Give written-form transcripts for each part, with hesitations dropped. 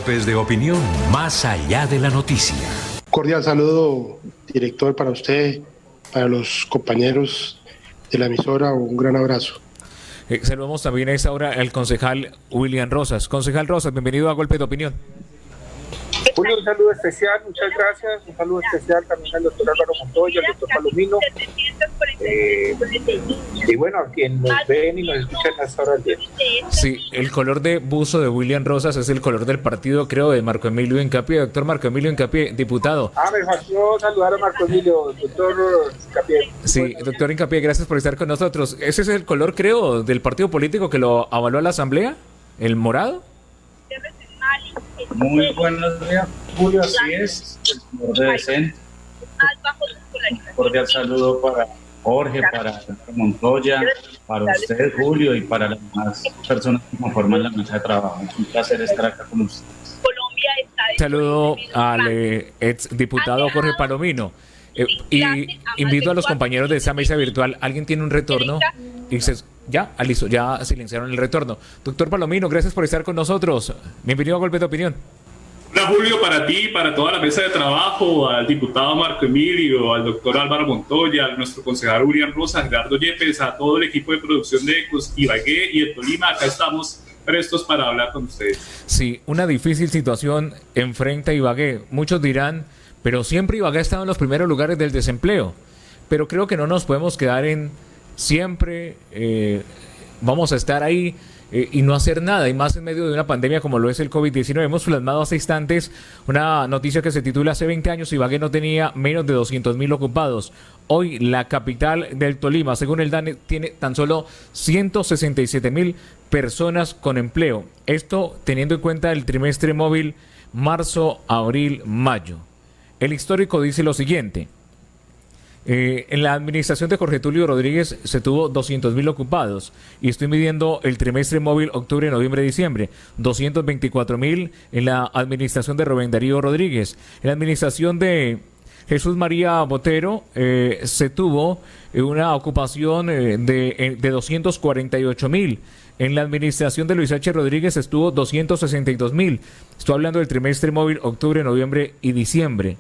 Golpes de opinión más allá de la noticia. Cordial saludo, director, para usted, para los compañeros de la emisora, un gran abrazo. Saludamos también a esta hora al concejal William Rosas. Concejal Rosas, bienvenido a Golpes de Opinión. Julio, un saludo especial, muchas gracias. Un saludo especial también al doctor Álvaro Montoya, al doctor Palomino. Y bueno, a quien nos ven y nos escuchan hasta ahora del día. Sí, el color de buzo de William Rosas es el color del partido, creo, de Marco Emilio Hincapié. Doctor Marco Emilio Hincapié, diputado. Me faltó saludar a Marco Emilio, doctor Hincapié. Sí, doctor Hincapié, gracias por estar con nosotros. ¿Ese es el color, creo, del partido político que lo avaló a la Asamblea? ¿El morado? Muy buenos días, Julio, así es, el color de decente. Un cordial saludo para Jorge, para Montoya, para usted, Julio, y para las demás personas que conforman la mesa de trabajo. Es un placer estar acá con ustedes. Saludo al ex diputado Jorge Palomino. Y invito a los compañeros de esta mesa virtual. ¿Alguien tiene un retorno? Y dices, ya, listo, ya silenciaron el retorno. Doctor Palomino, gracias por estar con nosotros. Bienvenido a Golpes de Opinión. Hola Julio, para ti, para toda la mesa de trabajo, al diputado Marco Emilio, al doctor Álvaro Montoya, a nuestro concejal William Rosas, Gerardo Yepes, a todo el equipo de producción de Ecos, Ibagué y de Tolima. Acá estamos prestos para hablar con ustedes. Sí, una difícil situación enfrenta Ibagué. Muchos dirán, pero siempre Ibagué ha estado en los primeros lugares del desempleo. Pero creo que no nos podemos quedar en siempre vamos a estar ahí y no hacer nada, y más en medio de una pandemia como lo es el COVID-19. Hemos plasmado hace instantes una noticia que se titula: hace 20 años Ibagué no tenía menos de 200.000 ocupados. Hoy la capital del Tolima, según el DANE, tiene tan solo 167.000 personas con empleo. Esto teniendo en cuenta el trimestre móvil marzo, abril, mayo. El histórico dice lo siguiente. En la administración de Jorge Tulio Rodríguez se tuvo 200.000 ocupados, y estoy midiendo el trimestre móvil octubre, noviembre, diciembre. 224.000 en la administración de Rubén Darío Rodríguez. En la administración de Jesús María Botero se tuvo una ocupación de 248.000. En la administración de Luis H. Rodríguez estuvo 262.000. Estoy hablando del trimestre móvil octubre, noviembre y diciembre.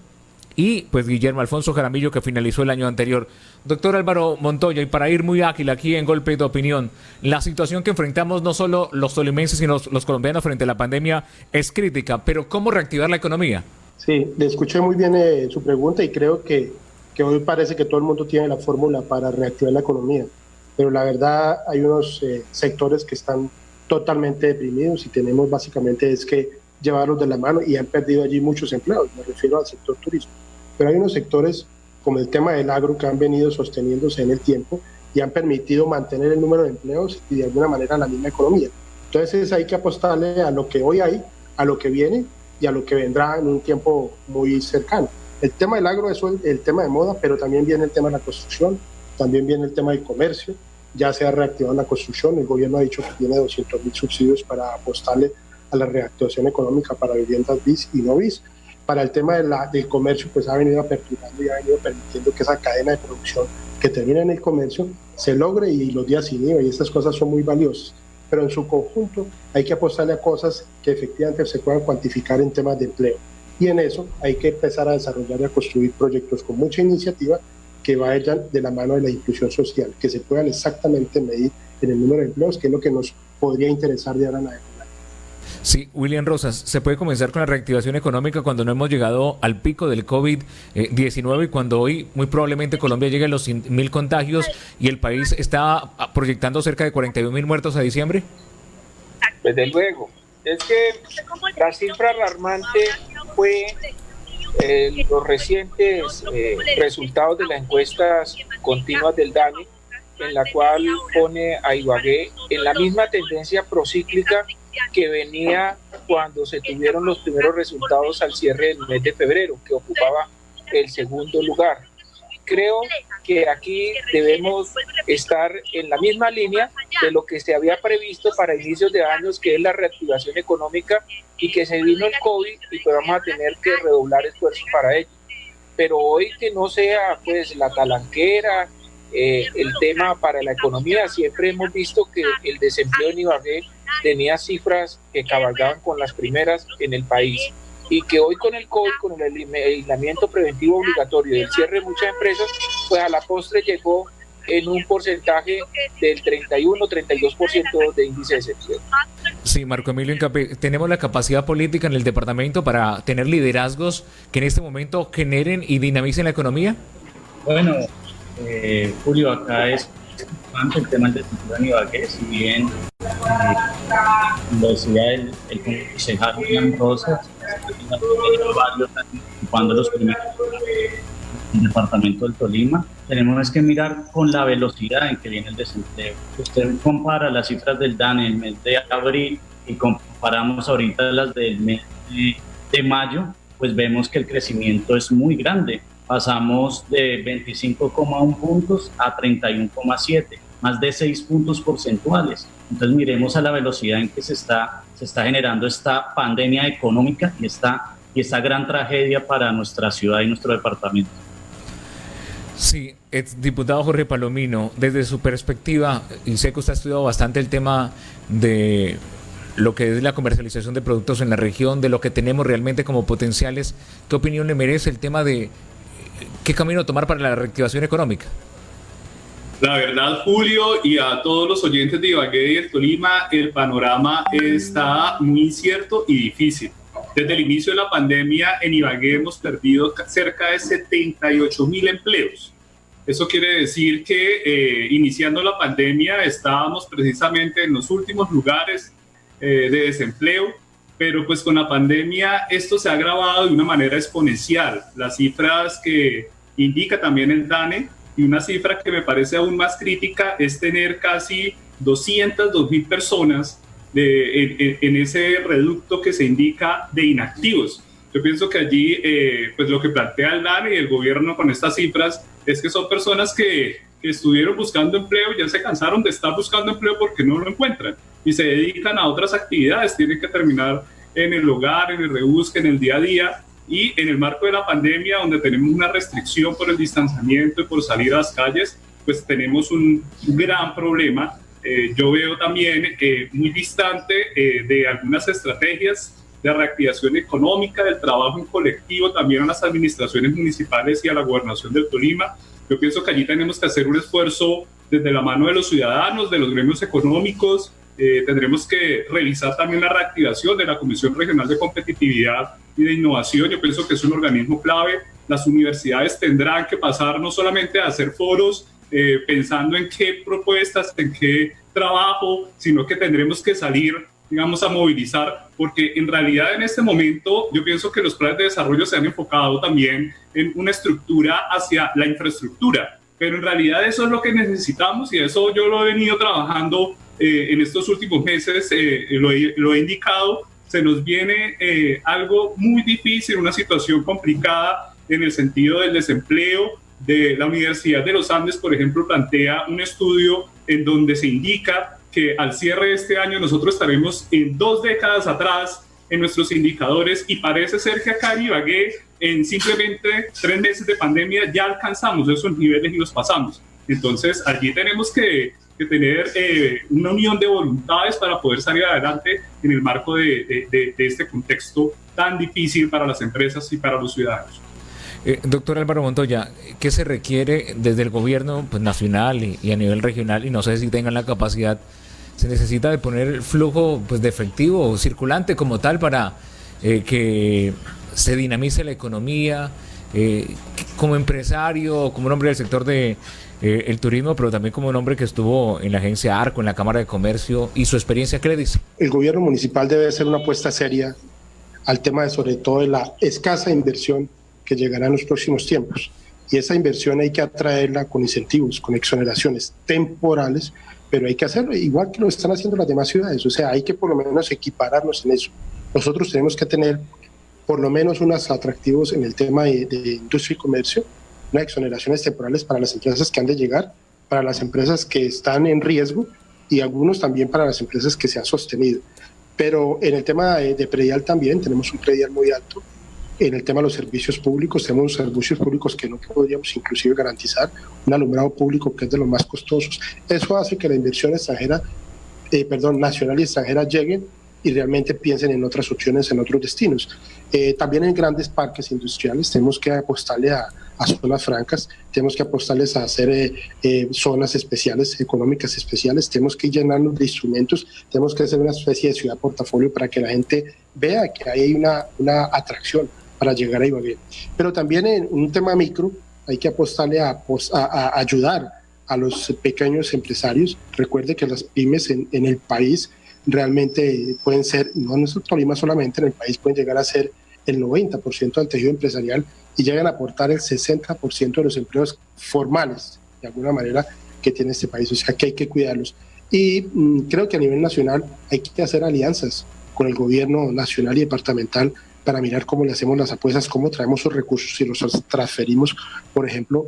Y pues Guillermo Alfonso Jaramillo, que finalizó el año anterior. Doctor Álvaro Montoya, y para ir muy ágil aquí en Golpe de Opinión, la situación que enfrentamos no solo los tolimenses sino los colombianos frente a la pandemia es crítica, pero ¿cómo reactivar la economía? Sí, le escuché muy bien su pregunta, y creo que hoy parece que todo el mundo tiene la fórmula para reactivar la economía, pero la verdad hay unos sectores que están totalmente deprimidos, y tenemos básicamente es que llevarlos de la mano, y han perdido allí muchos empleos. Me refiero al sector turismo, pero hay unos sectores como el tema del agro que han venido sosteniéndose en el tiempo y han permitido mantener el número de empleos y de alguna manera la misma economía. Entonces hay que apostarle a lo que hoy hay, a lo que viene y a lo que vendrá en un tiempo muy cercano. El tema del agro es el tema de moda, pero también viene el tema de la construcción, también viene el tema del comercio. Ya se ha reactivado la construcción, el gobierno ha dicho que tiene 200.000 subsidios para apostarle a la reactivación económica para viviendas bis y no bis. Para el tema del comercio, pues ha venido aperturando y ha venido permitiendo que esa cadena de producción que termina en el comercio se logre, y los días sin IVA y estas cosas son muy valiosas. Pero en su conjunto hay que apostarle a cosas que efectivamente se puedan cuantificar en temas de empleo. Y en eso hay que empezar a desarrollar y a construir proyectos con mucha iniciativa que vayan de la mano de la inclusión social, que se puedan exactamente medir en el número de empleos, que es lo que nos podría interesar de ahora en adelante. Sí, William Rosas, ¿se puede comenzar con la reactivación económica cuando no hemos llegado al pico del COVID-19 y cuando hoy muy probablemente Colombia llegue a los 100.000 contagios y el país está proyectando cerca de 41.000 muertos a diciembre? Desde luego. Es que la cifra alarmante fue los recientes resultados de las encuestas continuas del DANE, en la cual pone a Ibagué en la misma tendencia procíclica que venía cuando se tuvieron los primeros resultados al cierre del mes de febrero, que ocupaba el segundo lugar. Creo que aquí debemos estar en la misma línea de lo que se había previsto para inicios de años, que es la reactivación económica, y que se vino el COVID y pues vamos a tener que redoblar esfuerzos para ello. Pero hoy que no sea pues la talanquera, el tema para la economía. Siempre hemos visto que el desempleo en Ibagué tenía cifras que cabalgaban con las primeras en el país, y que hoy con el COVID, con el aislamiento preventivo obligatorio y el cierre de muchas empresas, pues a la postre llegó en un porcentaje del 31-32% de índice de desempleo. Sí, Marco Emilio Incapé, ¿tenemos la capacidad política en el departamento para tener liderazgos que en este momento generen y dinamicen la economía? Bueno, Julio, acá es importante el tema del desempleo en Ibagué. Si bien lo decía el concejal Juan Rosas, varios años ocupando los primeros el departamento del Tolima, tenemos que mirar con la velocidad en que viene el desempleo. Usted compara las cifras del DANE en el mes de abril y comparamos ahorita las del mes de mayo, pues vemos que el crecimiento es muy grande. Pasamos de 25,1 puntos a 31,7, más de 6 puntos porcentuales. Entonces miremos a la velocidad en que se está generando esta pandemia económica y esta gran tragedia para nuestra ciudad y nuestro departamento. Sí, diputado Jorge Palomino, desde su perspectiva, y sé que usted ha estudiado bastante el tema de lo que es la comercialización de productos en la región, de lo que tenemos realmente como potenciales, ¿qué opinión le merece el tema de qué camino tomar para la reactivación económica? La verdad, Julio, y a todos los oyentes de Ibagué y el Tolima, el panorama está muy incierto y difícil. Desde el inicio de la pandemia, en Ibagué hemos perdido cerca de 78.000 empleos. Eso quiere decir que iniciando la pandemia estábamos precisamente en los últimos lugares de desempleo, pero pues con la pandemia esto se ha agravado de una manera exponencial. Las cifras que indica también el DANE, y una cifra que me parece aún más crítica, es tener casi 202.000 personas en ese reducto que se indica de inactivos. Yo pienso que allí pues lo que plantea el DANE y el gobierno con estas cifras es que son personas que estuvieron buscando empleo y ya se cansaron de estar buscando empleo porque no lo encuentran y se dedican a otras actividades, tienen que terminar en el hogar, en el rebusque, en el día a día, y en el marco de la pandemia, donde tenemos una restricción por el distanciamiento y por salir a las calles, pues tenemos un gran problema. Yo veo también muy distante de algunas estrategias de reactivación económica, del trabajo en colectivo, también a las administraciones municipales y a la gobernación del Tolima. Yo pienso que allí tenemos que hacer un esfuerzo desde la mano de los ciudadanos, de los gremios económicos. Tendremos que revisar también la reactivación de la Comisión Regional de Competitividad y de Innovación. Yo pienso que es un organismo clave. Las universidades tendrán que pasar no solamente a hacer foros pensando en qué propuestas, en qué trabajo, sino que tendremos que salir, digamos, a movilizar, porque en realidad en este momento yo pienso que los planes de desarrollo se han enfocado también en una estructura hacia la infraestructura, pero en realidad eso es lo que necesitamos, y eso yo lo he venido trabajando en estos últimos meses, lo he indicado. Se nos viene algo muy difícil, una situación complicada en el sentido del desempleo. De la Universidad de los Andes, por ejemplo, plantea un estudio en donde se indica que al cierre de este año nosotros estaremos en 2 décadas atrás en nuestros indicadores, y parece ser que acá en Ibagué, en simplemente 3 meses de pandemia, ya alcanzamos esos niveles y los pasamos. Entonces, allí tenemos que tener una unión de voluntades para poder salir adelante en el marco de este contexto tan difícil para las empresas y para los ciudadanos. Doctor Álvaro Montoya, ¿qué se requiere desde el gobierno pues, nacional y a nivel regional? Y no sé si tengan la capacidad, se necesita de poner el flujo pues, de efectivo o circulante como tal para que se dinamice la economía, como empresario, como un hombre del sector de el turismo, pero también como un hombre que estuvo en la agencia ARCO, en la Cámara de Comercio, y su experiencia, ¿qué le dice? El gobierno municipal debe hacer una apuesta seria al tema de, sobre todo, de la escasa inversión que llegará en los próximos tiempos, y esa inversión hay que atraerla con incentivos, con exoneraciones temporales, pero hay que hacerlo igual que lo están haciendo las demás ciudades. O sea, hay que por lo menos equipararnos en eso. Nosotros tenemos que tener por lo menos unos atractivos en el tema de industria y comercio, unas exoneraciones temporales para las empresas que han de llegar, para las empresas que están en riesgo, y algunos también para las empresas que se han sostenido. Pero en el tema de predial también tenemos un predial muy alto. En el tema de los servicios públicos, tenemos servicios públicos que no podríamos inclusive garantizar, un alumbrado público que es de los más costosos. Eso hace que la inversión extranjera nacional y extranjera lleguen y realmente piensen en otras opciones, en otros destinos. También en grandes parques industriales tenemos que apostarle a zonas francas, tenemos que apostarles a hacer zonas especiales, económicas especiales, tenemos que llenarnos de instrumentos, tenemos que hacer una especie de ciudad portafolio para que la gente vea que hay una atracción para llegar a Ibagué. Pero también en un tema micro hay que apostarle a ayudar a los pequeños empresarios. Recuerde que las pymes en el país realmente pueden ser, no en Tolima solamente, en el país pueden llegar a ser el 90% del tejido empresarial y llegan a aportar el 60% de los empleos formales, de alguna manera, que tiene este país. O sea que hay que cuidarlos. Y creo que a nivel nacional hay que hacer alianzas con el gobierno nacional y departamental para mirar cómo le hacemos las apuestas, cómo traemos esos recursos y los transferimos, por ejemplo,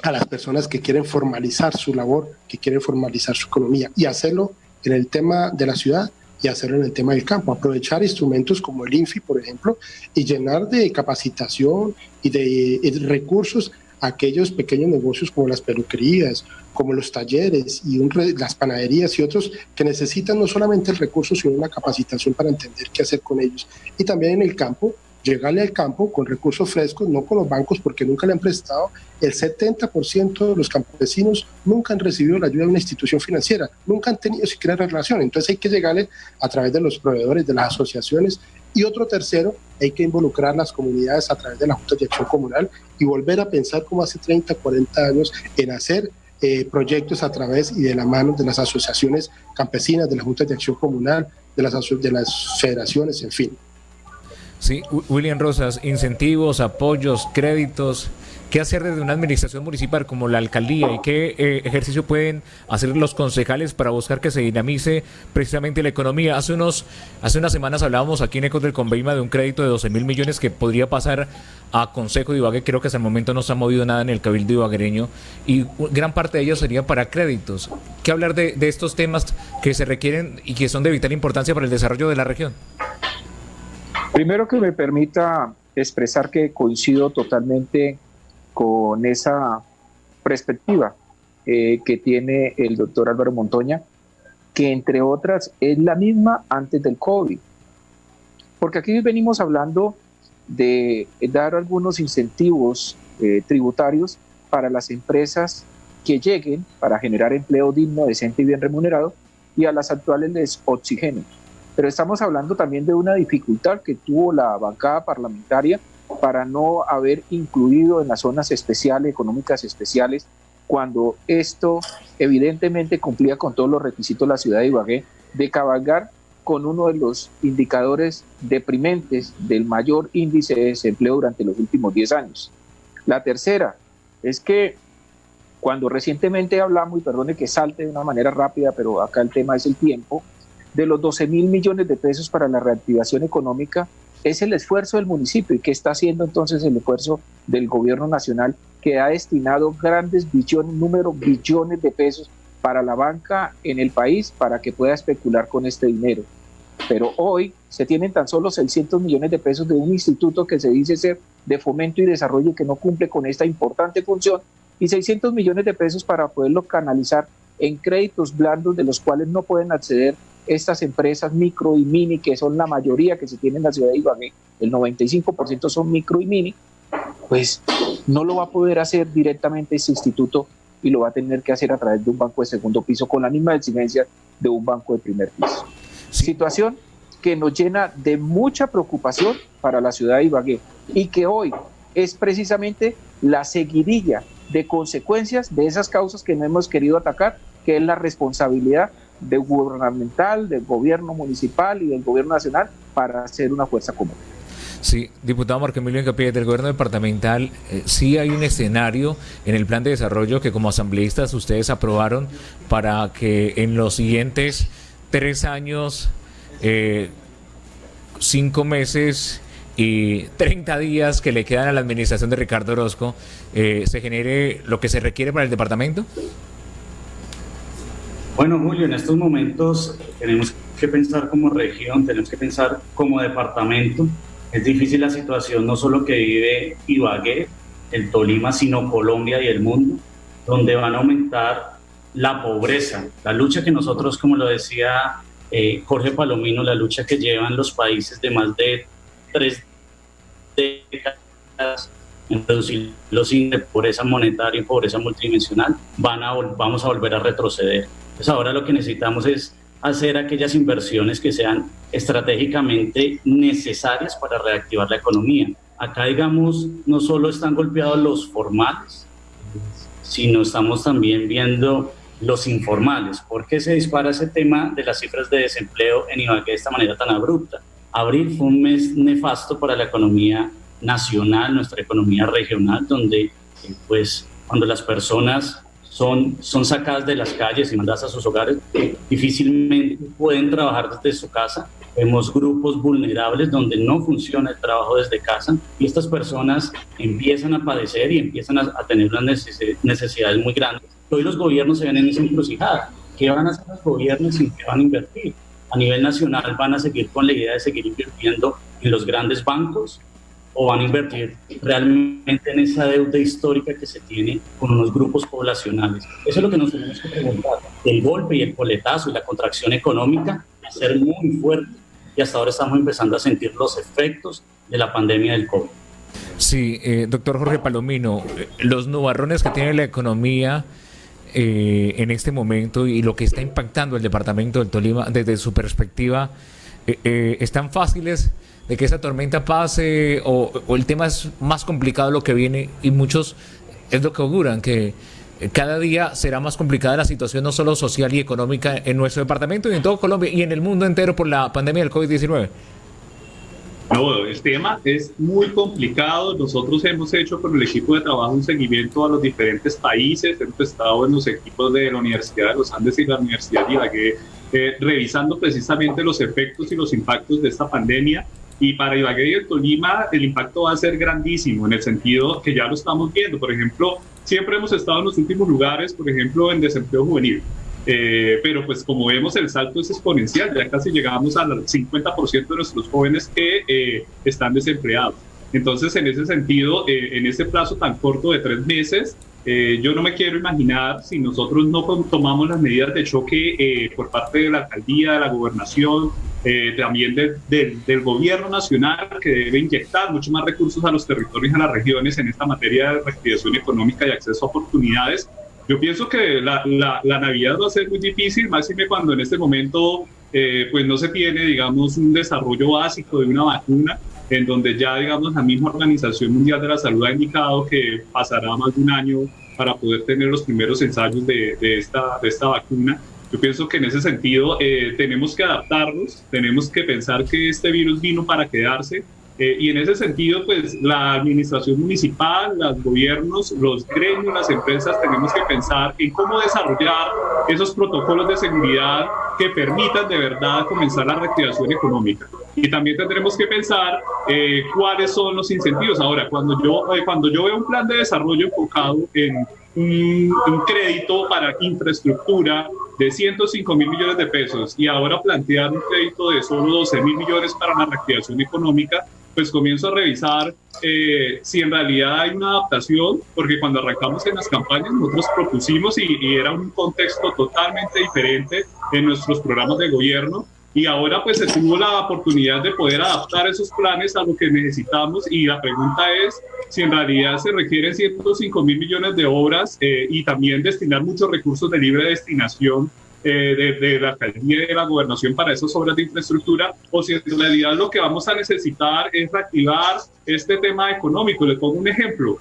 a las personas que quieren formalizar su labor, que quieren formalizar su economía, y hacerlo en el tema de la ciudad y hacerlo en el tema del campo, aprovechar instrumentos como el INFI, por ejemplo, y llenar de capacitación y de recursos a aquellos pequeños negocios como las peluquerías, como los talleres y las panaderías y otros que necesitan no solamente el recurso, sino una capacitación para entender qué hacer con ellos. Y también en el campo, llegarle al campo con recursos frescos, no con los bancos porque nunca le han prestado. El 70% de los campesinos nunca han recibido la ayuda de una institución financiera, nunca han tenido siquiera relación. Entonces hay que llegarle a través de los proveedores, de las asociaciones. Y otro tercero, hay que involucrar las comunidades a través de la Junta de Acción Comunal y volver a pensar como hace 30, 40 años en hacer proyectos a través y de la mano de las asociaciones campesinas, de la Junta de Acción Comunal, de las federaciones, en fin. Sí, William Rosas, incentivos, apoyos, créditos, ¿qué hacer desde una administración municipal como la alcaldía y qué ejercicio pueden hacer los concejales para buscar que se dinamice precisamente la economía? Hace unas semanas hablábamos aquí en Ecos del Conveima de un crédito de 12.000 millones que podría pasar a Consejo de Ibagué. Creo que hasta el momento no se ha movido nada en el Cabildo ibaguereño y gran parte de ellos sería para créditos. ¿Qué hablar de estos temas que se requieren y que son de vital importancia para el desarrollo de la región? Primero que me permita expresar que coincido totalmente con esa perspectiva que tiene el doctor Álvaro Montoya, que entre otras es la misma antes del COVID. Porque aquí venimos hablando de dar algunos incentivos tributarios para las empresas que lleguen para generar empleo digno, decente y bien remunerado, y a las actuales les oxigenen. Pero estamos hablando también de una dificultad que tuvo la bancada parlamentaria para no haber incluido en las zonas especiales, económicas especiales, cuando esto evidentemente cumplía con todos los requisitos de la ciudad de Ibagué, de cabalgar con uno de los indicadores deprimentes del mayor índice de desempleo durante los últimos 10 años. La tercera es que cuando recientemente hablamos, y perdone que salte de una manera rápida, pero acá el tema es el tiempo, de los 12.000 millones de pesos para la reactivación económica, es el esfuerzo del municipio. ¿Y qué está haciendo entonces el esfuerzo del gobierno nacional, que ha destinado billones de pesos para la banca en el país para que pueda especular con este dinero? Pero hoy se tienen tan solo 600 millones de pesos de un instituto que se dice ser de fomento y desarrollo y que no cumple con esta importante función, y 600 millones de pesos para poderlo canalizar en créditos blandos de los cuales no pueden acceder estas empresas micro y mini, que son la mayoría que se tiene en la ciudad de Ibagué, el 95% son micro y mini, pues no lo va a poder hacer directamente este instituto y lo va a tener que hacer a través de un banco de segundo piso con la misma exigencia de un banco de primer piso. Sí. Situación que nos llena de mucha preocupación para la ciudad de Ibagué y que hoy es precisamente la seguidilla de consecuencias de esas causas que no hemos querido atacar, que es la responsabilidad de gubernamental, del gobierno municipal y del gobierno nacional para hacer una fuerza común. Sí, diputado Marco Emilio Incapié, del gobierno departamental, sí hay un escenario en el plan de desarrollo que como asambleístas ustedes aprobaron para que en los siguientes 3 años, 5 meses y 30 días que le quedan a la administración de Ricardo Orozco, se genere lo que se requiere para el departamento. Bueno, Julio, en estos momentos tenemos que pensar como región, tenemos que pensar como departamento. Es difícil la situación no solo que vive Ibagué, el Tolima, sino Colombia y el mundo, donde van a aumentar la pobreza, la lucha que nosotros, como lo decía Jorge Palomino, la lucha que llevan los países de más de 3 décadas en reducir los índices de pobreza monetaria y pobreza multidimensional, vamos a volver a retroceder. Entonces ahora lo que necesitamos es hacer aquellas inversiones que sean estratégicamente necesarias para reactivar la economía. Acá, digamos, no solo están golpeados los formales, sino estamos también viendo los informales. ¿Por qué se dispara ese tema de las cifras de desempleo en Ibagué de esta manera tan abrupta? Abril fue un mes nefasto para la economía nacional, nuestra economía regional, donde pues cuando las personas son sacadas de las calles y mandadas a sus hogares, difícilmente pueden trabajar desde su casa. Vemos grupos vulnerables donde no funciona el trabajo desde casa y estas personas empiezan a padecer y empiezan a tener unas necesidades muy grandes. Hoy los gobiernos se ven en esa encrucijada. ¿Qué van a hacer los gobiernos y en qué van a invertir? A nivel nacional, ¿van a seguir con la idea de seguir invirtiendo en los grandes bancos o van a invertir realmente en esa deuda histórica que se tiene con unos grupos poblacionales? Eso es lo que nos tenemos que preguntar. El golpe y el coletazo y la contracción económica va a ser muy fuerte y hasta ahora estamos empezando a sentir los efectos de la pandemia del COVID. Sí, doctor Jorge Palomino, los nubarrones que tiene la economía en este momento y lo que está impactando el departamento del Tolima desde su perspectiva, ¿están fáciles de que esa tormenta pase o el tema es más complicado lo que viene? Y muchos es lo que auguran, que cada día será más complicada la situación no solo social y económica en nuestro departamento y en todo Colombia y en el mundo entero por la pandemia del COVID-19. No, el tema es muy complicado. Nosotros hemos hecho con el equipo de trabajo un seguimiento a los diferentes países. Hemos estado en los equipos de la Universidad de los Andes y la Universidad de Ibagué revisando precisamente los efectos y los impactos de esta pandemia. Y para Ibagué y el Tolima el impacto va a ser grandísimo en el sentido que ya lo estamos viendo. Por ejemplo, siempre hemos estado en los últimos lugares, por ejemplo, en desempleo juvenil. Pero pues como vemos el salto es exponencial, ya casi llegamos al 50% de nuestros jóvenes que están desempleados. Entonces en ese sentido, en ese plazo tan corto de 3 meses, yo no me quiero imaginar si nosotros no tomamos las medidas de choque por parte de la alcaldía, de la gobernación, también del gobierno nacional, que debe inyectar mucho más recursos a los territorios y a las regiones en esta materia de reactivación económica y acceso a oportunidades. Yo pienso que la Navidad va a ser muy difícil, máxime cuando en este momento pues no se tiene, digamos, un desarrollo básico de una vacuna, en donde ya, digamos, la misma Organización Mundial de la Salud ha indicado que pasará más de un año para poder tener los primeros ensayos de esta vacuna. Yo pienso que en ese sentido tenemos que adaptarnos, tenemos que pensar que este virus vino para quedarse. Y en ese sentido, pues la administración municipal, los gobiernos, los gremios, las empresas, tenemos que pensar en cómo desarrollar esos protocolos de seguridad que permitan de verdad comenzar la reactivación económica. Y también tendremos que pensar cuáles son los incentivos. Ahora, cuando yo veo un plan de desarrollo enfocado en un crédito para infraestructura de 105.000 millones de pesos y ahora plantear un crédito de solo 12.000 millones para la reactivación económica, pues comienzo a revisar si en realidad hay una adaptación, porque cuando arrancamos en las campañas nosotros propusimos y era un contexto totalmente diferente en nuestros programas de gobierno, y ahora pues se tuvo la oportunidad de poder adaptar esos planes a lo que necesitamos, y la pregunta es si en realidad se requieren 105.000 millones de obras y también destinar muchos recursos de libre destinación de la alcaldía y de la gobernación para esas obras de infraestructura, o si en realidad lo que vamos a necesitar es reactivar este tema económico. Les pongo un ejemplo.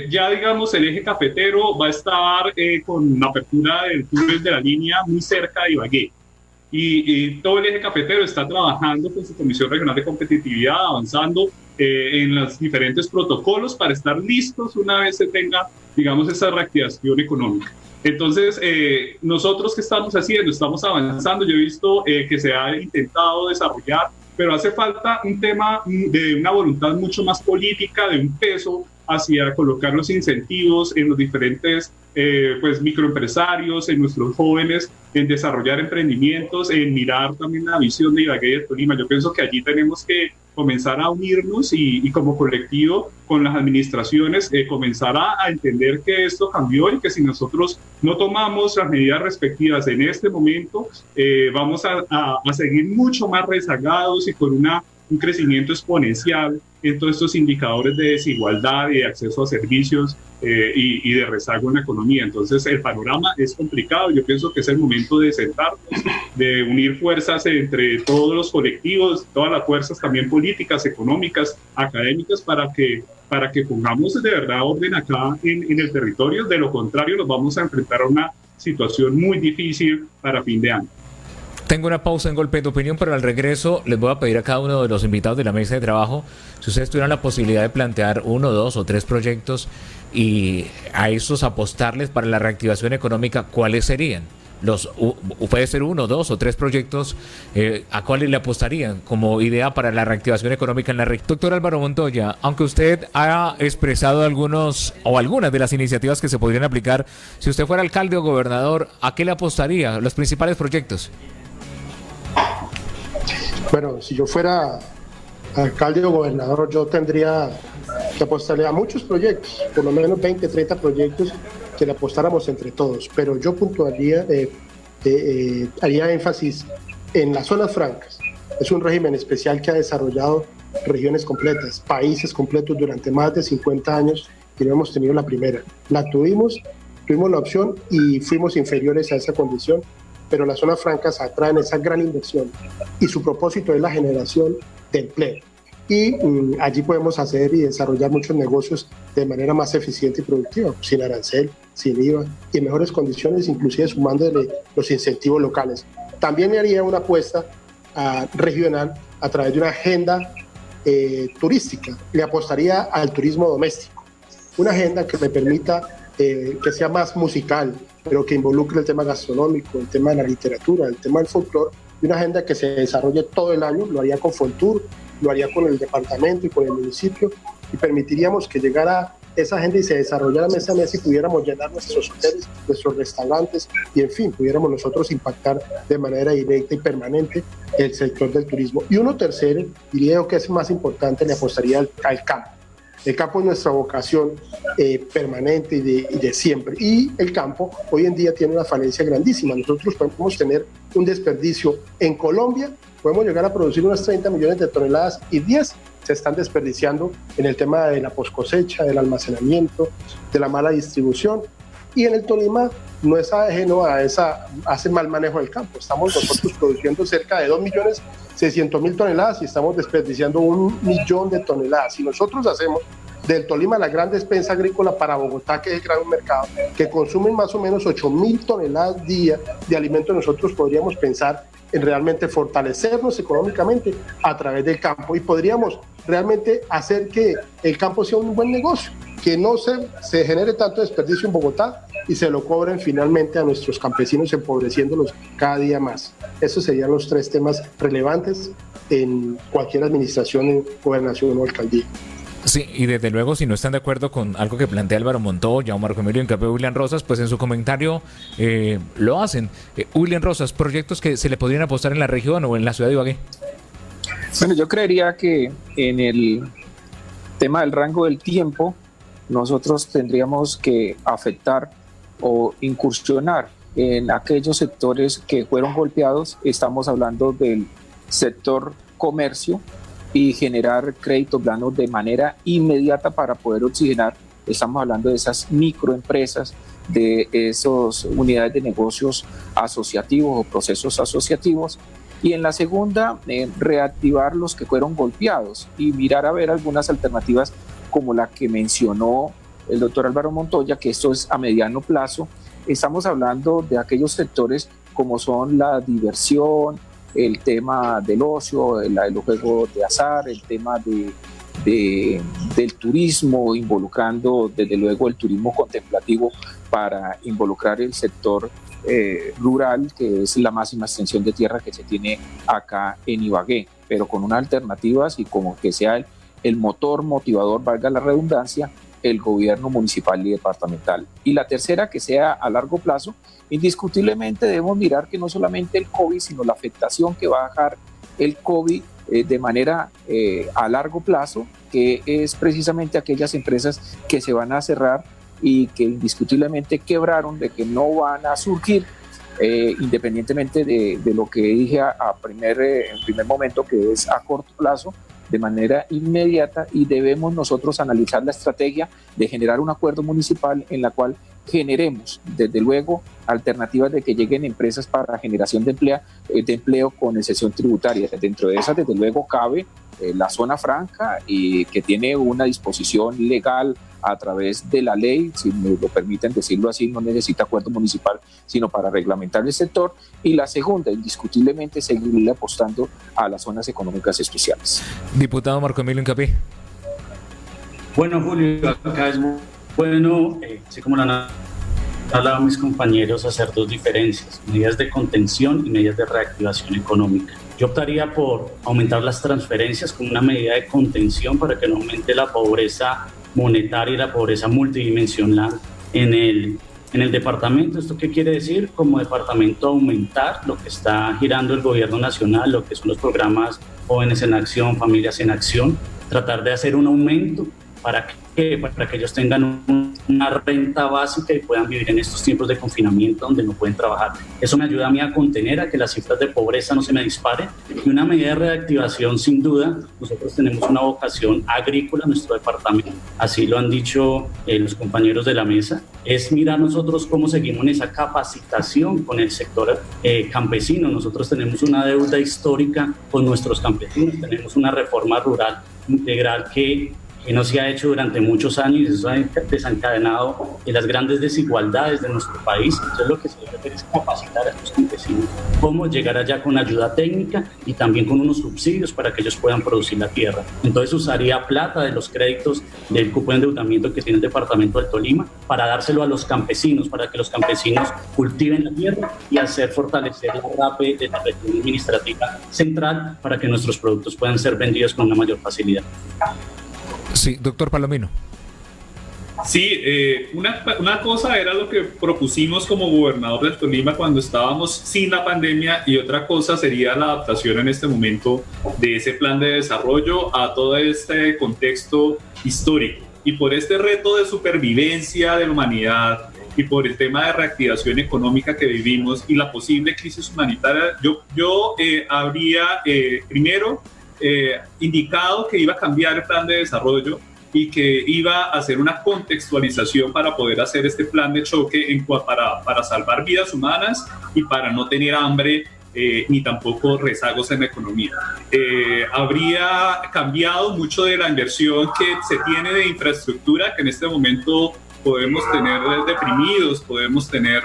Ya digamos el eje cafetero va a estar con la apertura del túnel de la línea muy cerca de Ibagué, y todo el eje cafetero está trabajando con su Comisión Regional de Competitividad, avanzando en los diferentes protocolos para estar listos una vez se tenga, digamos, esa reactivación económica. Entonces, nosotros, ¿qué estamos haciendo? Estamos avanzando. Yo he visto que se ha intentado desarrollar, pero hace falta un tema de una voluntad mucho más política, de un peso hacia colocar los incentivos en los diferentes pues microempresarios, en nuestros jóvenes, en desarrollar emprendimientos, en mirar también la visión de Ibagué y de Tolima. Yo pienso que allí tenemos que comenzar a unirnos y como colectivo con las administraciones comenzar a entender que esto cambió y que si nosotros no tomamos las medidas respectivas en este momento, vamos a seguir mucho más rezagados y con un crecimiento exponencial en todos estos indicadores de desigualdad y de acceso a servicios y de rezago en la economía. Entonces el panorama es complicado. Yo pienso que es el momento de sentarnos, de unir fuerzas entre todos los colectivos, todas las fuerzas también políticas, económicas, académicas, para que pongamos de verdad orden acá en el territorio. De lo contrario, nos vamos a enfrentar a una situación muy difícil para fin de año. Tengo una pausa en Golpe de Opinión, pero al regreso les voy a pedir a cada uno de los invitados de la mesa de trabajo, si ustedes tuvieran la posibilidad de plantear 1, 2 o 3 proyectos y a esos apostarles para la reactivación económica, ¿cuáles serían? Puede ser 1, 2 o 3 proyectos, ¿a cuáles le apostarían como idea para la reactivación económica en la región? Doctor Álvaro Montoya, aunque usted ha expresado algunas de las iniciativas que se podrían aplicar, si usted fuera alcalde o gobernador, ¿a qué le apostaría? Los principales proyectos. Bueno, si yo fuera alcalde o gobernador, yo tendría que apostarle a muchos proyectos, por lo menos 20, 30 proyectos que le apostáramos entre todos, pero yo puntuaría, haría énfasis en las zonas francas. Es un régimen especial que ha desarrollado regiones completas, países completos durante más de 50 años y no hemos tenido la primera. La tuvimos la opción y fuimos inferiores a esa condición, pero las zonas francas atraen esa gran inversión y su propósito es la generación de empleo. Y allí podemos hacer y desarrollar muchos negocios de manera más eficiente y productiva, sin arancel, sin IVA y en mejores condiciones, inclusive sumándole los incentivos locales. También le haría una apuesta regional a través de una agenda turística. Le apostaría al turismo doméstico, una agenda que me permita que sea más musical, pero que involucre el tema gastronómico, el tema de la literatura, el tema del folclore, y una agenda que se desarrolle todo el año. Lo haría con Fontur, lo haría con el departamento y con el municipio, y permitiríamos que llegara esa agenda y se desarrollara mes a mes y pudiéramos llenar nuestros hoteles, nuestros restaurantes y en fin, pudiéramos nosotros impactar de manera directa y permanente el sector del turismo. Y uno tercero, diría que es más importante, le apostaría al campo. El campo es nuestra vocación permanente y de siempre. Y el campo hoy en día tiene una falencia grandísima. Nosotros podemos tener un desperdicio. En Colombia podemos llegar a producir unas 30 millones de toneladas y 10 se están desperdiciando en el tema de la poscosecha, del almacenamiento, de la mala distribución. Y en el Tolima no es ajeno a ese mal manejo del campo. Estamos nosotros produciendo cerca de 2.600.000 toneladas y estamos desperdiciando 1 millón de toneladas. Si nosotros hacemos del Tolima la gran despensa agrícola para Bogotá, que es el gran mercado, que consumen más o menos 8.000 toneladas día de alimentos, nosotros podríamos pensar en realmente fortalecernos económicamente a través del campo y podríamos realmente hacer que el campo sea un buen negocio, que no se genere tanto desperdicio en Bogotá y se lo cobren finalmente a nuestros campesinos, empobreciéndolos cada día más. Esos serían los 3 temas relevantes en cualquier administración, gobernación o alcaldía. Sí, y desde luego, si no están de acuerdo con algo que plantea Álvaro Montoya o Marco Emilio Incapé o William Rosas, pues en su comentario lo hacen. William Rosas, proyectos que se le podrían apostar en la región o en la ciudad de Ibagué. Bueno, yo creería que en el tema del rango del tiempo, nosotros tendríamos que afectar o incursionar en aquellos sectores que fueron golpeados. Estamos hablando del sector comercio y generar créditos blandos de manera inmediata para poder oxigenar. Estamos hablando de esas microempresas, de esas unidades de negocios asociativos o procesos asociativos. Y en la segunda, reactivar los que fueron golpeados y mirar a ver algunas alternativas como la que mencionó el doctor Álvaro Montoya, que esto es a mediano plazo. Estamos hablando de aquellos sectores como son la diversión, el tema del ocio, el juego de azar, el tema del turismo, involucrando desde luego el turismo contemplativo para involucrar el sector rural, que es la máxima extensión de tierra que se tiene acá en Ibagué, pero con unas alternativas y como que sea el motor motivador, valga la redundancia, el gobierno municipal y departamental. Y la tercera, que sea a largo plazo. Indiscutiblemente debemos mirar que no solamente el COVID, sino la afectación que va a dejar el COVID de manera a largo plazo, que es precisamente aquellas empresas que se van a cerrar y que indiscutiblemente quebraron, de que no van a surgir, independientemente de lo que dije en primer momento, que es a corto plazo, de manera inmediata, y debemos nosotros analizar la estrategia de generar un acuerdo municipal en la cual generemos, desde luego, alternativas de que lleguen empresas para generación de empleo con excepción tributaria. Dentro de esas, desde luego, cabe la zona franca, y que tiene una disposición legal a través de la ley, si me lo permiten decirlo así, no necesita acuerdo municipal, sino para reglamentar el sector. Y la segunda, indiscutiblemente, seguirle apostando a las zonas económicas especiales. Diputado Marco Emilio Incapí. Bueno, Julio, acá es muy bueno, así como lo han hablado mis compañeros, hacer dos diferencias: medidas de contención y medidas de reactivación económica. Yo optaría por aumentar las transferencias como una medida de contención para que no aumente la pobreza monetaria y la pobreza multidimensional en el departamento. ¿Esto qué quiere decir? Como departamento aumentar lo que está girando el gobierno nacional, lo que son los programas Jóvenes en Acción, Familias en Acción, tratar de hacer un aumento para que ellos tengan una renta básica y puedan vivir en estos tiempos de confinamiento donde no pueden trabajar. Eso me ayuda a mí a contener, a que las cifras de pobreza no se me disparen. Y una medida de reactivación, sin duda, nosotros tenemos una vocación agrícola en nuestro departamento, así lo han dicho los compañeros de la mesa, es mirar nosotros cómo seguimos en esa capacitación con el sector campesino. Nosotros tenemos una deuda histórica con nuestros campesinos, tenemos una reforma rural integral que no se ha hecho durante muchos años, y eso ha desencadenado las grandes desigualdades de nuestro país. Entonces lo que se debe hacer es capacitar a estos campesinos, cómo llegar allá con ayuda técnica y también con unos subsidios para que ellos puedan producir la tierra. Entonces usaría plata de los créditos del cupo de endeudamiento que tiene el departamento del Tolima para dárselo a los campesinos, para que los campesinos cultiven la tierra y hacer fortalecer la RAPE de la región administrativa central para que nuestros productos puedan ser vendidos con una mayor facilidad. Sí, doctor Palomino. Sí, una cosa era lo que propusimos como gobernador del Tolima cuando estábamos sin la pandemia, y otra cosa sería la adaptación en este momento de ese plan de desarrollo a todo este contexto histórico. Y por este reto de supervivencia de la humanidad y por el tema de reactivación económica que vivimos y la posible crisis humanitaria, yo habría primero indicado que iba a cambiar el plan de desarrollo y que iba a hacer una contextualización para poder hacer este plan de choque para salvar vidas humanas y para no tener hambre ni tampoco rezagos en la economía. Habría cambiado mucho de la inversión que se tiene de infraestructura, que en este momento podemos tener deprimidos, podemos tener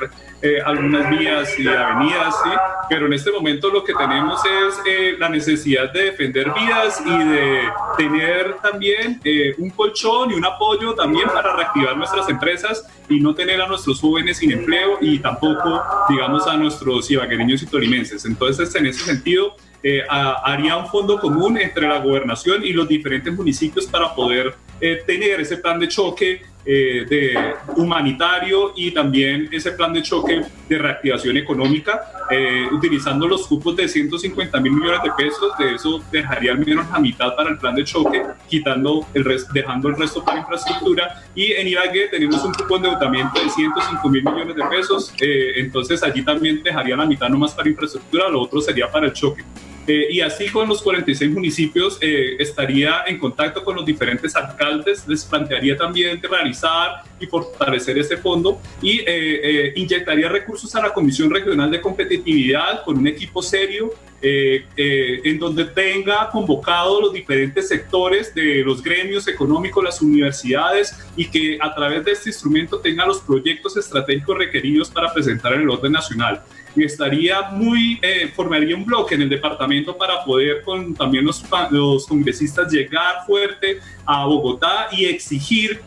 algunas vías y avenidas, ¿sí? Pero en este momento lo que tenemos es la necesidad de defender vidas y de tener también un colchón y un apoyo también para reactivar nuestras empresas y no tener a nuestros jóvenes sin empleo y tampoco, digamos, a nuestros ibaguereños y tolimenses. Entonces, en ese sentido, haría un fondo común entre la gobernación y los diferentes municipios para poder tener ese plan de choque de humanitario y también ese plan de choque de reactivación económica, utilizando los cupos de 150.000 millones de pesos. De eso dejaría al menos la mitad para el plan de choque, dejando el resto para infraestructura. Y en Ibagué tenemos un cupo de endeudamiento de 105.000 millones de pesos, entonces allí también dejaría la mitad nomás para infraestructura, lo otro sería para el choque. Y así con los 46 municipios estaría en contacto con los diferentes alcaldes, les plantearía también realizar y fortalecer este fondo y inyectaría recursos a la Comisión Regional de Competitividad con un equipo serio en donde tenga convocado los diferentes sectores de los gremios económicos, las universidades, y que a través de este instrumento tenga los proyectos estratégicos requeridos para presentar en el orden nacional. Y formaría un bloque en el departamento para poder con también los congresistas llegar fuerte a Bogotá y exigir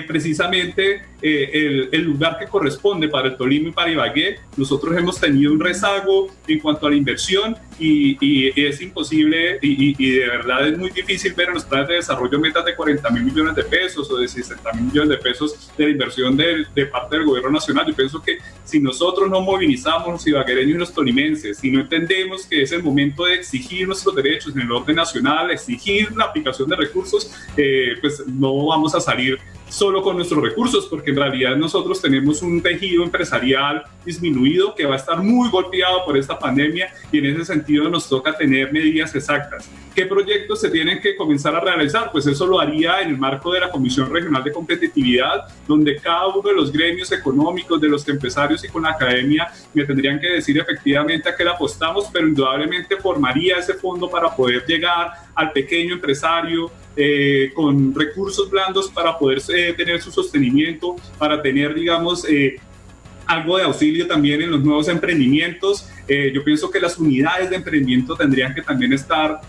precisamente el lugar que corresponde para el Tolima y para Ibagué. Nosotros hemos tenido un rezago en cuanto a la inversión y es imposible y de verdad es muy difícil ver en los planes de desarrollo metas de 40.000 millones de pesos o de 60.000 millones de pesos de la inversión de parte del gobierno nacional. Yo pienso que si nosotros no movilizamos los ibaguereños y los tolimenses, si no entendemos que es el momento de exigir nuestros derechos en el orden nacional, exigir la aplicación de recursos, pues no vamos a salir solo con nuestros recursos, porque en realidad nosotros tenemos un tejido empresarial disminuido que va a estar muy golpeado por esta pandemia y en ese sentido nos toca tener medidas exactas. ¿Qué proyectos se tienen que comenzar a realizar? Pues eso lo haría en el marco de la Comisión Regional de Competitividad, donde cada uno de los gremios económicos, de los empresarios y con la academia me tendrían que decir efectivamente a qué le apostamos, pero indudablemente formaría ese fondo para poder llegar al pequeño empresario, con recursos blandos para poder tener su sostenimiento, para tener, digamos, algo de auxilio también en los nuevos emprendimientos. Yo pienso que las unidades de emprendimiento tendrían que también estar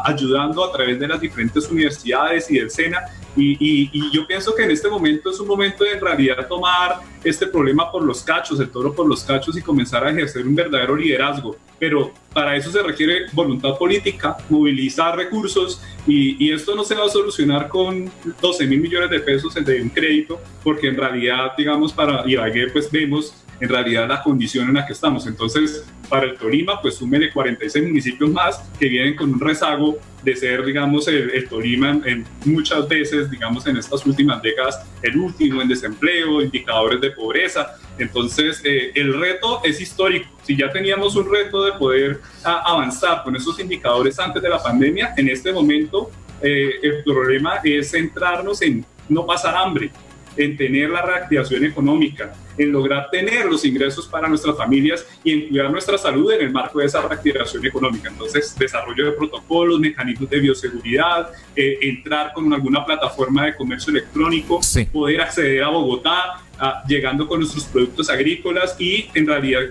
ayudando a través de las diferentes universidades y del SENA. Y yo pienso que en este momento es un momento de en realidad tomar este problema por los cachos, el toro por los cachos y comenzar a ejercer un verdadero liderazgo. Pero para eso se requiere voluntad política, movilizar recursos y esto no se va a solucionar con 12.000 millones de pesos de un crédito, porque en realidad, digamos, para Ibagué pues vemos en realidad la condición en la que estamos. Entonces, para el Tolima, pues súmele 46 municipios más que vienen con un rezago de ser, digamos, el Tolima en muchas veces, digamos, en estas últimas décadas, el último en desempleo, indicadores de pobreza. Entonces, el reto es histórico. Si ya teníamos un reto de poder avanzar con esos indicadores antes de la pandemia, en este momento el problema es centrarnos en no pasar hambre, en tener la reactivación económica, en lograr tener los ingresos para nuestras familias y en cuidar nuestra salud en el marco de esa reactivación económica. Entonces, desarrollo de protocolos, mecanismos de bioseguridad, entrar con alguna plataforma de comercio electrónico, sí, poder acceder a Bogotá, llegando con nuestros productos agrícolas y en realidad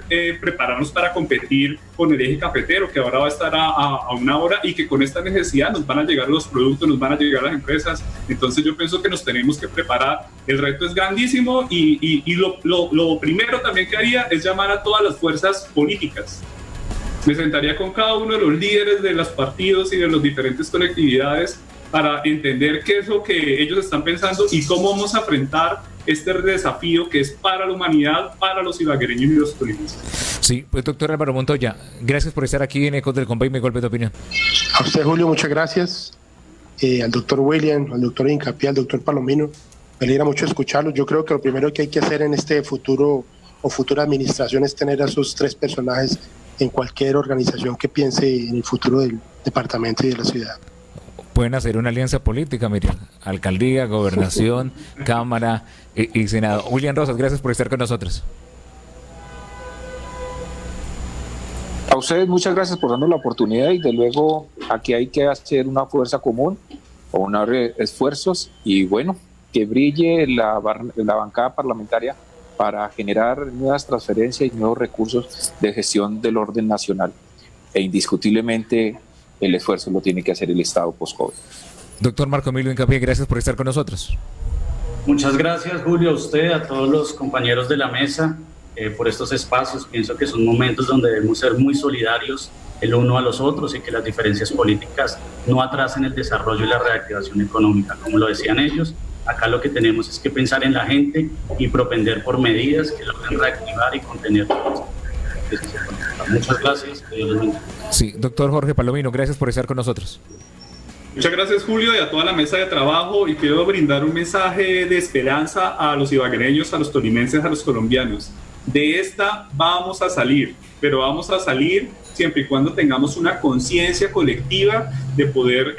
prepararnos para competir con el eje cafetero, que ahora va a estar a una hora y que con esta necesidad nos van a llegar los productos, nos van a llegar las empresas. Entonces yo pienso que nos tenemos que preparar. El reto es grandísimo y lo primero también que haría es llamar a todas las fuerzas políticas. Me sentaría con cada uno de los líderes de los partidos y de las diferentes colectividades para entender qué es lo que ellos están pensando y cómo vamos a enfrentar este desafío que es para la humanidad, para los ibaguereños y los tolimenses. Sí, pues doctor Álvaro Montoya, gracias por estar aquí en Ecos del Convey, me golpe de opinión. A usted, Julio, muchas gracias. Al doctor William, al doctor Hincapié, al doctor Palomino, me alegra mucho escucharlos. Yo creo que lo primero que hay que hacer en este futuro o futura administración es tener a esos tres personajes en cualquier organización que piense en el futuro del departamento y de la ciudad. Pueden hacer una alianza política, Miriam, alcaldía, gobernación, cámara y senado. William Rosas, gracias por estar con nosotros. A ustedes muchas gracias por darnos la oportunidad y de luego aquí hay que hacer una fuerza común o unos esfuerzos y bueno, que brille la bancada parlamentaria para generar nuevas transferencias y nuevos recursos de gestión del orden nacional e indiscutiblemente el esfuerzo lo tiene que hacer el Estado post-COVID. Doctor Marco Emilio Hincapié, gracias por estar con nosotros. Muchas gracias, Julio, a usted, a todos los compañeros de la mesa por estos espacios. Pienso que son momentos donde debemos ser muy solidarios el uno a los otros y que las diferencias políticas no atrasen el desarrollo y la reactivación económica. Como lo decían ellos, acá lo que tenemos es que pensar en la gente y propender por medidas que logren reactivar y contener. Muchas gracias. Sí, doctor Jorge Palomino, gracias por estar con nosotros. Muchas gracias, Julio, y a toda la mesa de trabajo, y quiero brindar un mensaje de esperanza a los ibaguereños, a los tolimenses, a los colombianos. De esta vamos a salir, pero vamos a salir siempre y cuando tengamos una conciencia colectiva de poder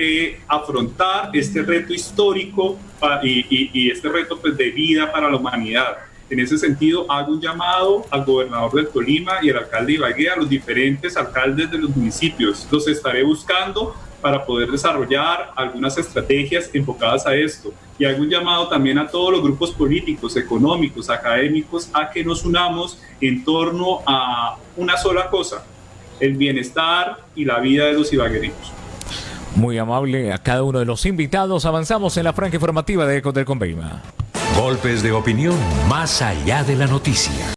afrontar este reto histórico y este reto pues, de vida para la humanidad. En ese sentido, hago un llamado al gobernador del Tolima y al alcalde de Ibagué, a los diferentes alcaldes de los municipios. Los estaré buscando para poder desarrollar algunas estrategias enfocadas a esto. Y hago un llamado también a todos los grupos políticos, económicos, académicos, a que nos unamos en torno a una sola cosa, el bienestar y la vida de los ibaguereños. Muy amable a cada uno de los invitados. Avanzamos en la franja informativa de Ecos del Convey. Golpes de opinión más allá de la noticia.